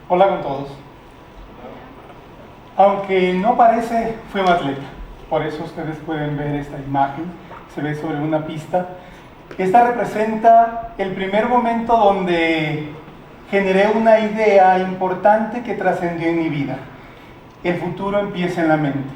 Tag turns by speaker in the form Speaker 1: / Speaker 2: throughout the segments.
Speaker 1: Hola con todos. Aunque no parece, fue un atleta. Por eso ustedes pueden ver esta imagen. Se ve sobre una pista. Esta representa el primer momento donde generé una idea importante que trascendió en mi vida. El futuro empieza en la mente.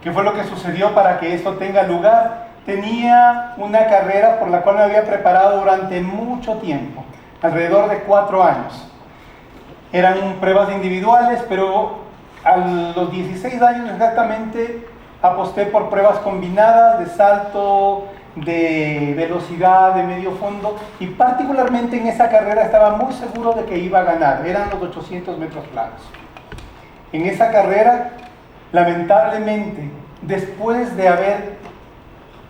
Speaker 1: ¿Qué fue lo que sucedió para que esto tenga lugar? Tenía una carrera por la cual me había preparado durante mucho tiempo, alrededor de 4 años. Eran pruebas individuales, pero a los 16 años exactamente aposté por pruebas combinadas de salto, de velocidad, de medio fondo, y particularmente en esa carrera estaba muy seguro de que iba a ganar. Eran los 800 metros planos. En esa carrera, lamentablemente, después de haber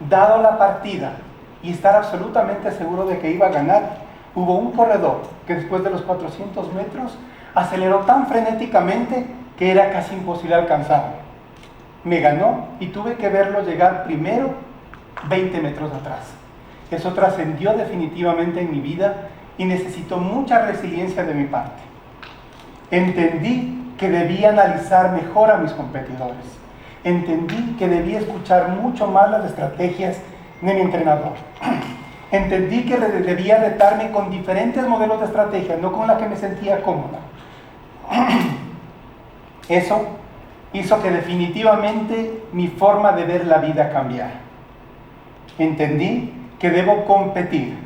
Speaker 1: dado la partida y estar absolutamente seguro de que iba a ganar, hubo un corredor que después de los 400 metros aceleró tan frenéticamente que era casi imposible alcanzarlo. Me ganó y tuve que verlo llegar primero 20 metros atrás. Eso trascendió definitivamente en mi vida y necesitó mucha resiliencia de mi parte. Entendí que debía analizar mejor a mis competidores. Entendí que debía escuchar mucho más las estrategias de mi entrenador. Entendí que debía retarme con diferentes modelos de estrategia, no con la que me sentía cómoda. Eso hizo que definitivamente mi forma de ver la vida cambiara. Entendí que debo competir,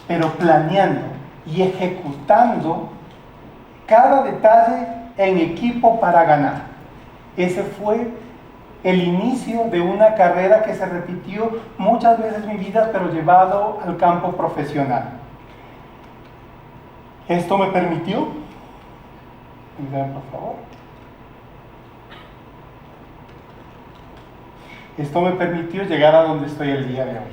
Speaker 1: pero planeando y ejecutando cada detalle en equipo para ganar. Ese fue el inicio de una carrera que se repitió muchas veces en mi vida, pero llevado al campo profesional. Esto me permitió, por favor. Esto me permitió llegar a donde estoy el día de hoy.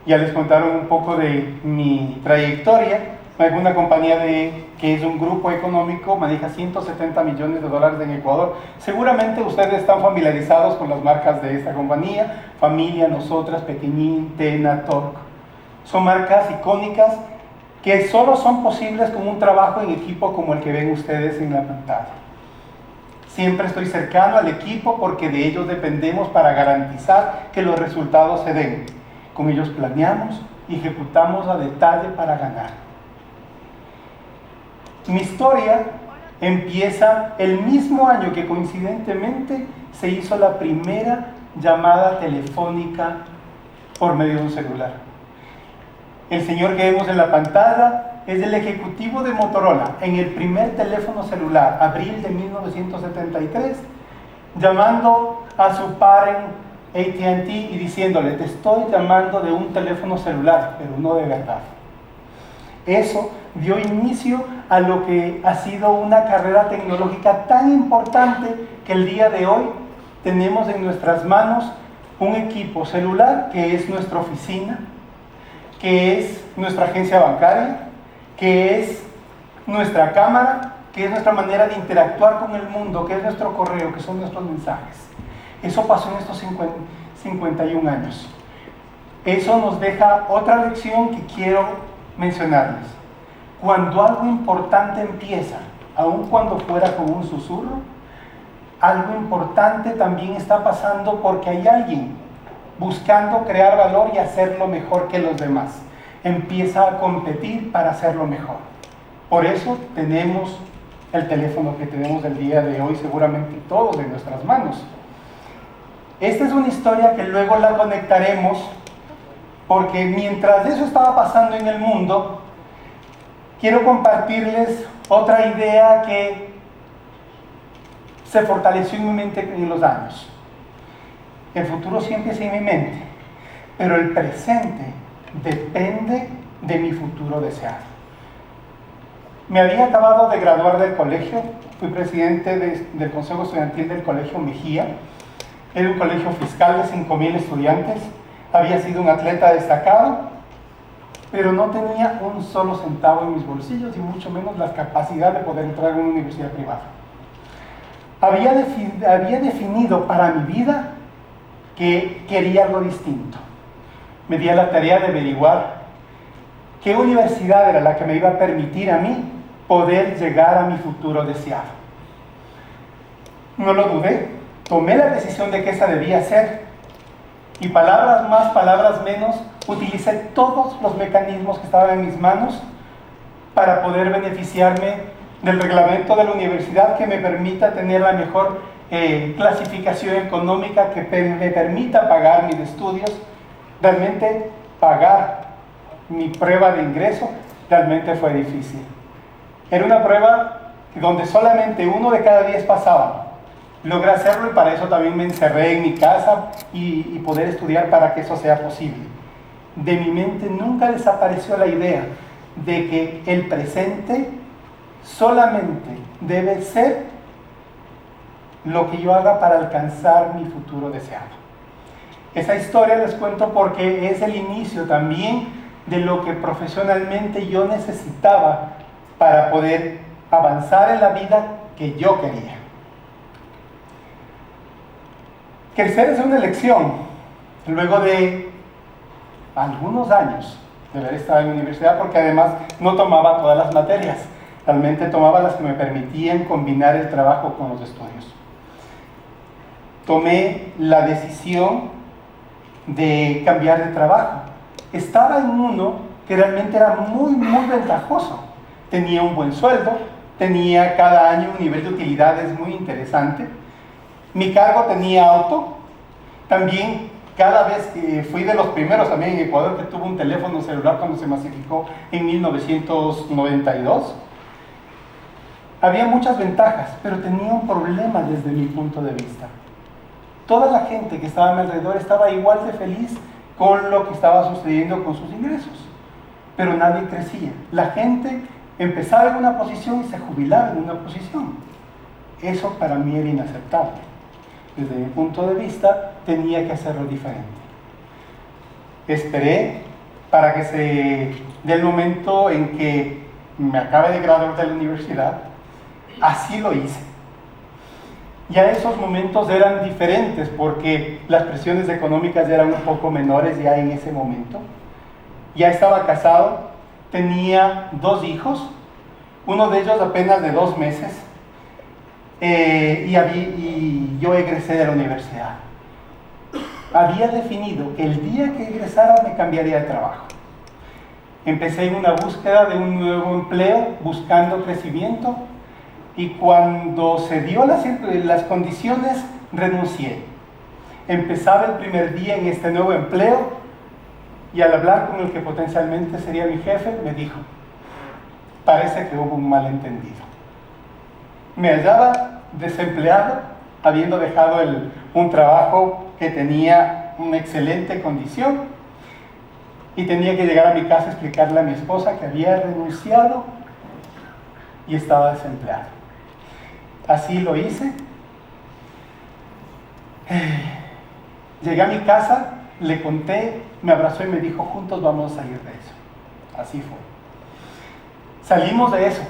Speaker 1: Ya les contaron un poco de mi trayectoria. Una compañía que es un grupo económico, maneja 170 millones de dólares en Ecuador. Seguramente ustedes están familiarizados con las marcas de esta compañía: Familia, Nosotras, Pequeñín, Tena, Torc. Son marcas icónicas que solo son posibles con un trabajo en equipo como el que ven ustedes en la pantalla. Siempre estoy cercano al equipo porque de ellos dependemos para garantizar que los resultados se den. Con ellos planeamos y ejecutamos a detalle para ganar. Mi historia empieza el mismo año que coincidentemente se hizo la primera llamada telefónica por medio de un celular. El señor que vemos en la pantalla es el ejecutivo de Motorola en el primer teléfono celular, abril de 1973, llamando a su par en AT&T y diciéndole: te estoy llamando de un teléfono celular, pero no de verdad. Eso dio inicio a lo que ha sido una carrera tecnológica tan importante que el día de hoy tenemos en nuestras manos un equipo celular que es nuestra oficina, que es nuestra agencia bancaria, que es nuestra cámara, que es nuestra manera de interactuar con el mundo, que es nuestro correo, que son nuestros mensajes. Eso pasó en estos 51 años. Eso nos deja otra lección que quiero mencionarles. Cuando algo importante empieza, aun cuando fuera con un susurro, algo importante también está pasando porque hay alguien buscando crear valor y hacerlo mejor que los demás. Empieza a competir para hacerlo mejor. Por eso tenemos el teléfono que tenemos el día de hoy, seguramente todos en nuestras manos. Esta es una historia que luego la conectaremos, porque mientras eso estaba pasando en el mundo, quiero compartirles otra idea que se fortaleció en mi mente en los años. El futuro siempre es en mi mente, pero el presente depende de mi futuro deseado. Me había acabado de graduar del colegio, fui presidente del Consejo Estudiantil del Colegio Mejía. Era un colegio fiscal de 5,000 estudiantes. Había sido un atleta destacado, pero no tenía un solo centavo en mis bolsillos y mucho menos la capacidad de poder entrar en una universidad privada. Había definido para mi vida que quería algo distinto. Me di a la tarea de averiguar qué universidad era la que me iba a permitir a mí poder llegar a mi futuro deseado. No lo dudé, tomé la decisión de que esa debía ser, y palabras más, palabras menos, utilicé todos los mecanismos que estaban en mis manos para poder beneficiarme del reglamento de la universidad que me permita tener la mejor clasificación económica, que me permita pagar mis estudios. Realmente pagar mi prueba de ingreso realmente fue difícil. Era una prueba donde solamente 1 de cada 10 pasaba. Logré hacerlo y para eso también me encerré en mi casa y poder estudiar para que eso sea posible. De mi mente nunca desapareció la idea de que el presente solamente debe ser lo que yo haga para alcanzar mi futuro deseado. Esa historia les cuento porque es el inicio también de lo que profesionalmente yo necesitaba para poder avanzar en la vida que yo quería. Crecer es una elección. Luego de algunos años de haber estado en la universidad, porque además no tomaba todas las materias, realmente tomaba las que me permitían combinar el trabajo con los estudios. Tomé la decisión de cambiar de trabajo. Estaba en uno que realmente era muy ventajoso. Tenía un buen sueldo, tenía cada año un nivel de utilidades muy interesante. Mi cargo tenía auto. También cada vez que fui de los primeros también en Ecuador que tuvo un teléfono celular cuando se masificó en 1992. Había muchas ventajas, pero tenía un problema desde mi punto de vista. Toda la gente que estaba a mi alrededor estaba igual de feliz con lo que estaba sucediendo con sus ingresos, pero nadie crecía. La gente empezaba en una posición y se jubilaba en una posición. Eso para mí era inaceptable. Desde mi punto de vista, tenía que hacerlo diferente. Esperé para que se dé el momento en que me acabe de graduar de la universidad. Así lo hice. Ya esos momentos eran diferentes porque las presiones económicas eran un poco menores ya en ese momento. Ya estaba casado, tenía 2 hijos, uno de ellos apenas de 2 meses. Y yo egresé de la universidad. Había definido que el día que egresara me cambiaría de trabajo. Empecé en una búsqueda de un nuevo empleo, buscando crecimiento, y cuando se dio las condiciones, renuncié. Empezaba el primer día en este nuevo empleo, y al hablar con el que potencialmente sería mi jefe, me dijo: parece que hubo un malentendido. Me hallaba desempleado, habiendo dejado un trabajo que tenía una excelente condición, y tenía que llegar a mi casa a explicarle a mi esposa que había renunciado y estaba desempleado. Así lo hice. Llegué a mi casa, le conté, me abrazó y me dijo: juntos vamos a salir de eso. Así fue. Salimos de eso.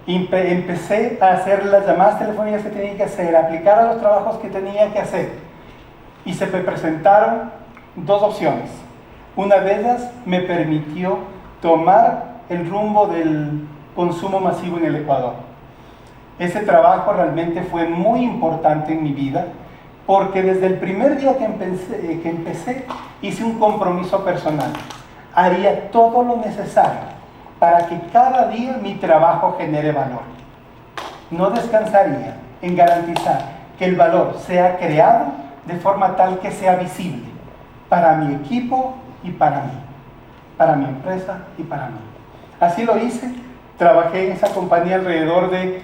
Speaker 1: Empecé a hacer las llamadas telefónicas que tenía que hacer, a aplicar a los trabajos que tenía que hacer, y se me presentaron 2 opciones. Una de ellas me permitió tomar el rumbo del consumo masivo en el Ecuador. Ese trabajo realmente fue muy importante en mi vida, porque desde el primer día que empecé hice un compromiso personal. Haría todo lo necesario para que cada día mi trabajo genere valor. No descansaría en garantizar que el valor sea creado de forma tal que sea visible para mi equipo y para mí, para mi empresa y para mí. Así lo hice. Trabajé en esa compañía alrededor de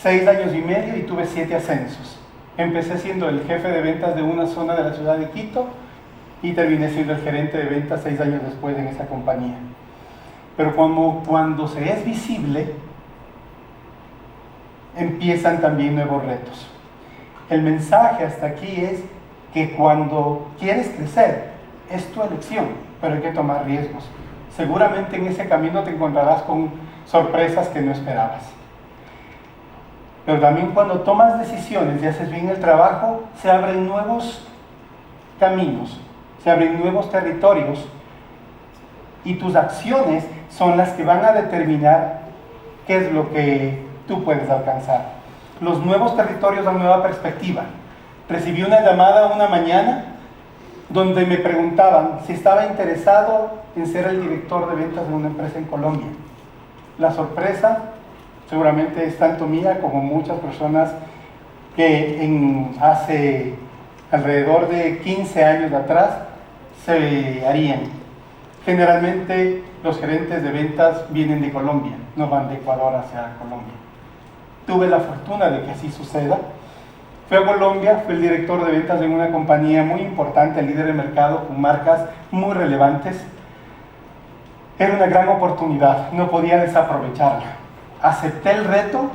Speaker 1: 6 años y medio y tuve 7 ascensos. Empecé siendo el jefe de ventas de una zona de la ciudad de Quito y terminé siendo el gerente de ventas 6 años después en esa compañía. Pero cuando se es visible, empiezan también nuevos retos. El mensaje hasta aquí es que cuando quieres crecer, es tu elección, pero hay que tomar riesgos. Seguramente en ese camino te encontrarás con sorpresas que no esperabas. Pero también cuando tomas decisiones y haces bien el trabajo, se abren nuevos caminos, se abren nuevos territorios, y tus acciones son las que van a determinar qué es lo que tú puedes alcanzar. Los nuevos territorios, la nueva perspectiva. Recibí una llamada una mañana donde me preguntaban si estaba interesado en ser el director de ventas de una empresa en Colombia. La sorpresa seguramente es tanto mía como muchas personas que hace alrededor de 15 años atrás se harían. Generalmente los gerentes de ventas vienen de Colombia, no van de Ecuador hacia Colombia. Tuve la fortuna de que así suceda. Fui a Colombia, fui el director de ventas de una compañía muy importante, líder de mercado, con marcas muy relevantes. Era una gran oportunidad, no podía desaprovecharla. Acepté el reto,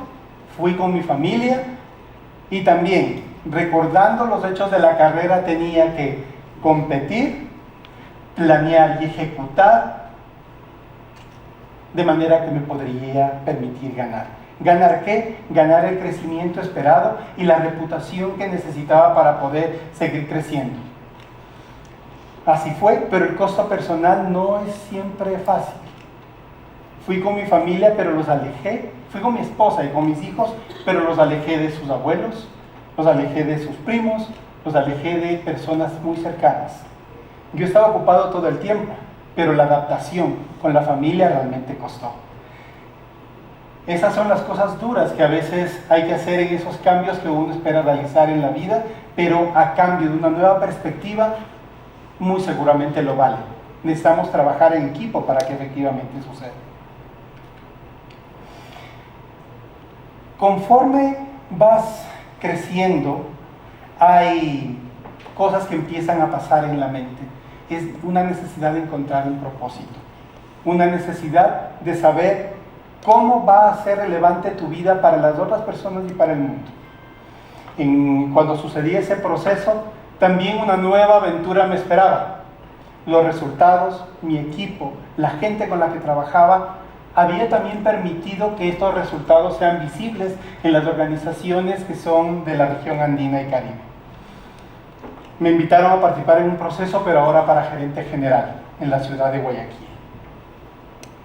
Speaker 1: fui con mi familia y también, recordando los hechos de la carrera, tenía que competir, planear y ejecutar de manera que me podría permitir ganar. ¿Ganar qué? Ganar el crecimiento esperado y la reputación que necesitaba para poder seguir creciendo. Así fue, pero el costo personal no es siempre fácil. Fui con mi familia, pero los alejé. Fui con mi esposa y con mis hijos, pero los alejé de sus abuelos, los alejé de sus primos, los alejé de personas muy cercanas. Yo estaba ocupado todo el tiempo, pero la adaptación con la familia realmente costó. Esas son las cosas duras que a veces hay que hacer en esos cambios que uno espera realizar en la vida, pero a cambio de una nueva perspectiva, muy seguramente lo vale. Necesitamos trabajar en equipo para que efectivamente suceda. Conforme vas creciendo, hay cosas que empiezan a pasar en la mente. Es una necesidad de encontrar un propósito, una necesidad de saber cómo va a ser relevante tu vida para las otras personas y para el mundo. Cuando sucedía ese proceso, también una nueva aventura me esperaba. Los resultados, mi equipo, la gente con la que trabajaba, había también permitido que estos resultados sean visibles en las organizaciones que son de la región andina y Caribe. Me invitaron a participar en un proceso, pero ahora para gerente general, en la ciudad de Guayaquil.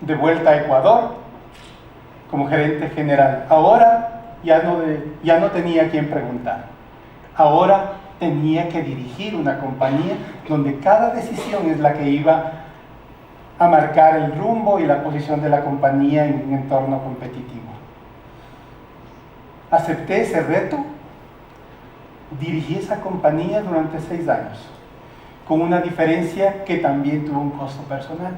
Speaker 1: De vuelta a Ecuador, como gerente general. Ahora ya no tenía a quién preguntar. Ahora tenía que dirigir una compañía donde cada decisión es la que iba a marcar el rumbo y la posición de la compañía en un entorno competitivo. Acepté ese reto, dirigí esa compañía durante 6 años, con una diferencia que también tuvo un costo personal.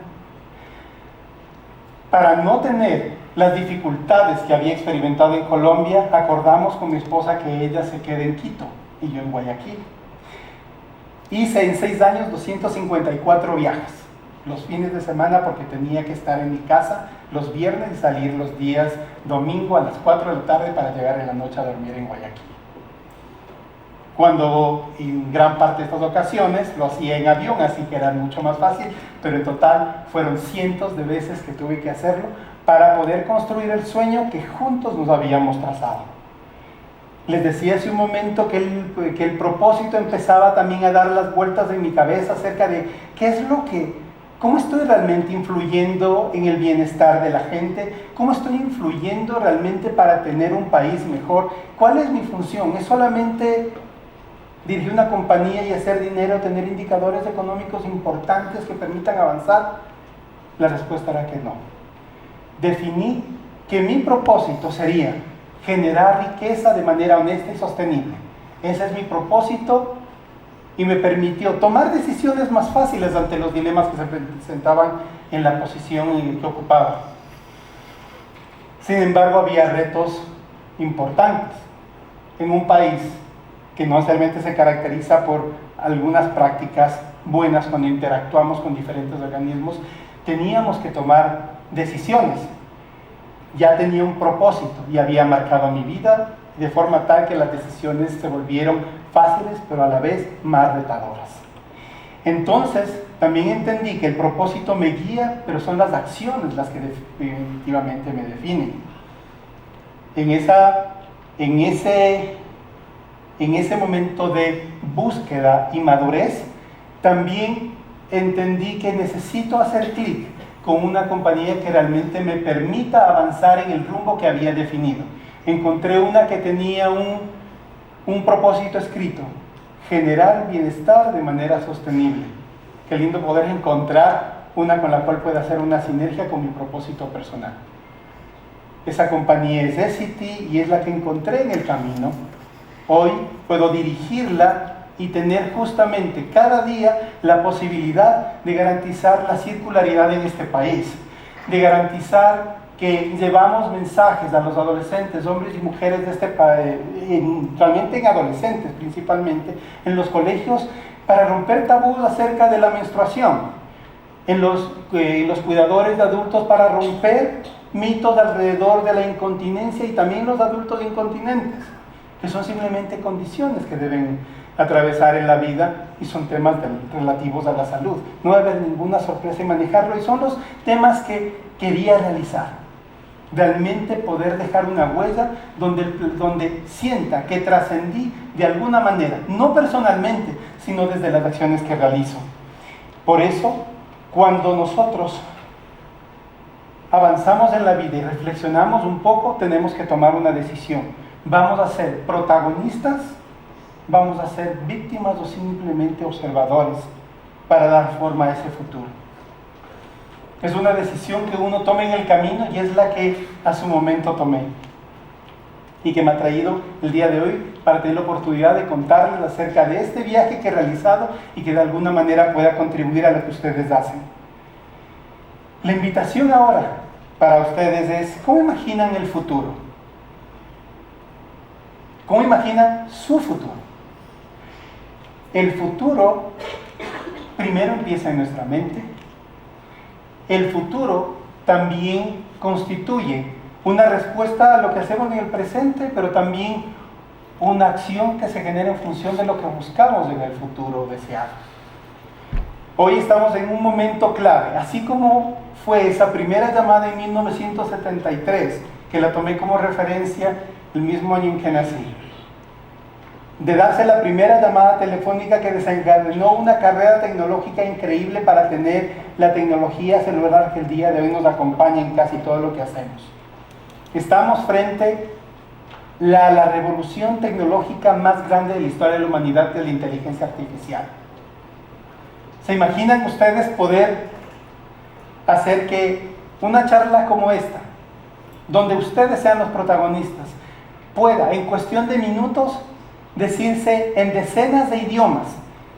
Speaker 1: Para no tener las dificultades que había experimentado en Colombia, acordamos con mi esposa que ella se quede en Quito y yo en Guayaquil. Hice en 6 años 254 viajes, los fines de semana porque tenía que estar en mi casa los viernes y salir los días domingo a las 4 de la tarde para llegar en la noche a dormir en Guayaquil. Cuando en gran parte de estas ocasiones lo hacía en avión, así que era mucho más fácil, pero en total fueron cientos de veces que tuve que hacerlo para poder construir el sueño que juntos nos habíamos trazado. Les decía hace un momento que el propósito empezaba también a dar las vueltas en mi cabeza acerca de cómo estoy realmente influyendo en el bienestar de la gente, cómo estoy influyendo realmente para tener un país mejor, cuál es mi función. ¿Es solamente dirigir una compañía y hacer dinero, tener indicadores económicos importantes que permitan avanzar? La respuesta era que no. Definí que mi propósito sería generar riqueza de manera honesta y sostenible. Ese es mi propósito y me permitió tomar decisiones más fáciles ante los dilemas que se presentaban en la posición en que ocupaba. Sin embargo, había retos importantes en un país que no necesariamente se caracteriza por algunas prácticas buenas cuando interactuamos con diferentes organismos. Teníamos que tomar decisiones. Ya tenía un propósito y había marcado mi vida de forma tal que las decisiones se volvieron fáciles, pero a la vez más retadoras. Entonces, también entendí que el propósito me guía, pero son las acciones las que definitivamente me definen. En ese momento de búsqueda y madurez, también entendí que necesito hacer clic con una compañía que realmente me permita avanzar en el rumbo que había definido. Encontré una que tenía un propósito escrito: generar bienestar de manera sostenible. Qué lindo poder encontrar una con la cual pueda hacer una sinergia con mi propósito personal. Esa compañía es Essity y es la que encontré en el camino. Hoy puedo dirigirla y tener justamente cada día la posibilidad de garantizar la circularidad en este país, de garantizar que llevamos mensajes a los adolescentes, hombres y mujeres de este país, realmente en adolescentes principalmente, en los colegios, para romper tabús acerca de la menstruación, en los cuidadores de adultos, para romper mitos alrededor de la incontinencia, y también los adultos incontinentes, que son simplemente condiciones que deben atravesar en la vida y son temas relativos a la salud. No va a haber ninguna sorpresa en manejarlo, y son los temas que quería realizar. Realmente poder dejar una huella donde sienta que trascendí de alguna manera, no personalmente, sino desde las acciones que realizo. Por eso, cuando nosotros avanzamos en la vida y reflexionamos un poco, tenemos que tomar una decisión. ¿Vamos a ser protagonistas? ¿Vamos a ser víctimas o simplemente observadores para dar forma a ese futuro? Es una decisión que uno toma en el camino, y es la que a su momento tomé y que me ha traído el día de hoy para tener la oportunidad de contarles acerca de este viaje que he realizado y que de alguna manera pueda contribuir a lo que ustedes hacen. La invitación ahora para ustedes es: ¿cómo imaginan el futuro? ¿Cómo imaginan su futuro? El futuro primero empieza en nuestra mente. El futuro también constituye una respuesta a lo que hacemos en el presente, pero también una acción que se genera en función de lo que buscamos en el futuro deseado. Hoy estamos en un momento clave, así como fue esa primera llamada en 1973, que la tomé como referencia el mismo año en que nací, de darse la primera llamada telefónica que desencadenó una carrera tecnológica increíble para tener la tecnología celular que el día de hoy nos acompaña en casi todo lo que hacemos. Estamos frente a la revolución tecnológica más grande de la historia de la humanidad, de la inteligencia artificial. ¿Se imaginan ustedes poder hacer que una charla como esta, donde ustedes sean los protagonistas, pueda en cuestión de minutos decirse en decenas de idiomas,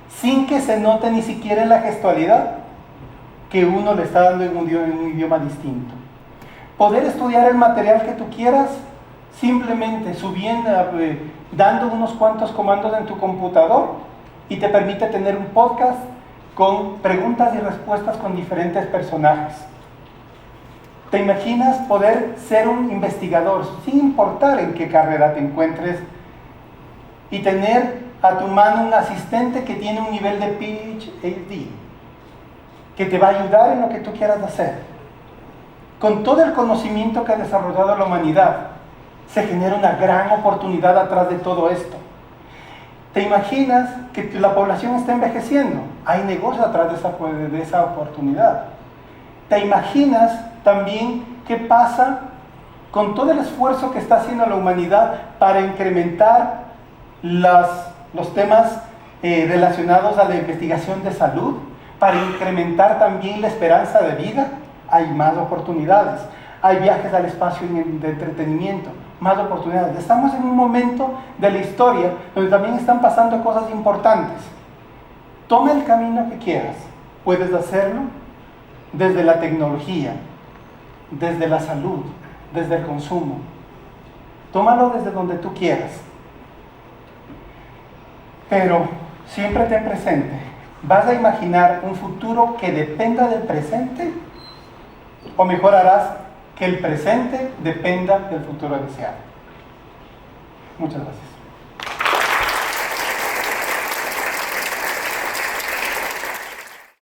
Speaker 1: sin que se note ni siquiera en la gestualidad que uno le está dando en un idioma distinto? Poder estudiar el material que tú quieras simplemente subiendo, dando unos cuantos comandos en tu computador, y te permite tener un podcast con preguntas y respuestas con diferentes personajes. ¿Te imaginas poder ser un investigador sin importar en qué carrera te encuentres y tener a tu mano un asistente que tiene un nivel de PhD, que te va a ayudar en lo que tú quieras hacer? Con todo el conocimiento que ha desarrollado la humanidad, se genera una gran oportunidad atrás de todo esto. ¿Te imaginas que la población está envejeciendo? Hay negocio atrás de esa oportunidad. ¿Te imaginas también qué pasa con todo el esfuerzo que está haciendo la humanidad para incrementar los temas relacionados a la investigación de salud, para incrementar también la esperanza de vida? Hay más oportunidades. Hay viajes al espacio de entretenimiento, más oportunidades. Estamos en un momento de la historia donde también están pasando cosas importantes. Toma el camino que quieras. Puedes hacerlo desde la tecnología, desde la salud, desde el consumo. Tómalo desde donde tú quieras. Pero siempre ten presente, ¿vas a imaginar un futuro que dependa del presente? ¿O mejor harás que el presente dependa del futuro deseado? Muchas gracias.